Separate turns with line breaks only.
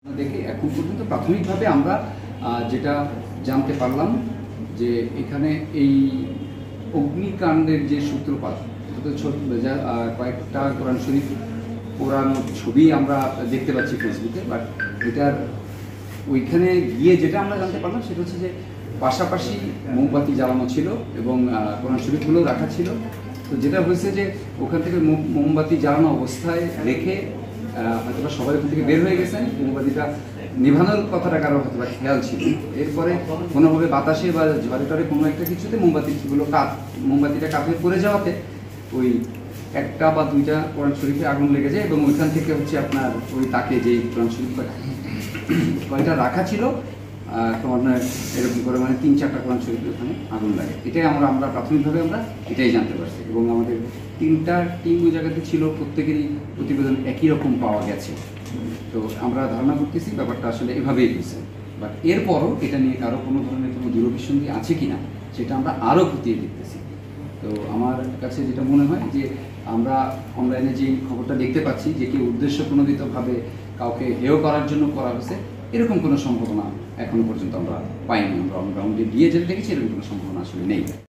দেখে এখন পর্যন্ত প্রাথমিকভাবে আমরা যেটা জানতে পারলাম যে এখানে এই অগ্নিকাণ্ডের যে সূত্রপাত কয়েকটা কোরআন শরীফ পোড়ানো ছবি আমরা দেখতে পাচ্ছি ফেসবুকে, বাট এটার ওইখানে গিয়ে যেটা আমরা জানতে পারলাম সেটা হচ্ছে যে পাশাপাশি মোমবাতি জ্বালানো ছিল এবং কোরআন শরীফগুলো রাখা ছিল। তো যেটা হয়েছে যে ওখান থেকে মোমবাতি জ্বালানো অবস্থায় রেখে হয়তো সবাই ওখান থেকে বের হয়ে গেছেন, মোমবাতিটা নিভানোর কথাটা কারো হয়তো খেয়াল ছিল। এরপরে কোনোভাবে বাতাসে বা ঝড়ে টরে কোনো একটা কিছুতে মোমবাতিটা কাঁধে পড়ে যাওয়াতে ওই একটা বা দুইটা কোরআন শরীফে আগুন লেগে যায় এবং ওইখান থেকে হচ্ছে আপনার ওই তাকে যেই কোরআন শরীফ কয়টা রাখা ছিল তোমার এরকম করে মানে 3-4টা কোরআন শরীফের ওখানে আগুন লাগে। এটাই আমরা প্রাথমিকভাবে এটাই জানতে পারছি এবং আমাদের 3টা টিম ওই জায়গাতে ছিল, প্রত্যেকেরই প্রতিবেদন একই রকম পাওয়া গেছে। তো আমরা ধারণা করতেছি ব্যাপারটা আসলে এভাবেই হয়েছে, বাট এরপরও এটা নিয়ে কারো কোনো ধরনের কোনো দূরভিসন্ধি আছে কিনা সেটা আমরা আরও খতিয়ে দেখতেছি। তো আমার কাছে যেটা মনে হয় যে আমরা অনলাইনে যে খবরটা দেখতে পাচ্ছি যে কেউ উদ্দেশ্য প্রণোদিতভাবে কাউকে হেয় করার জন্য করা হয়েছে, এরকম কোনো সম্ভাবনা এখনো পর্যন্ত আমরা পাইনি। আমরা গ্রাউন্ডে গিয়ে যেটা দেখেছি এরকম কোনো সম্ভাবনা আসলে নেই।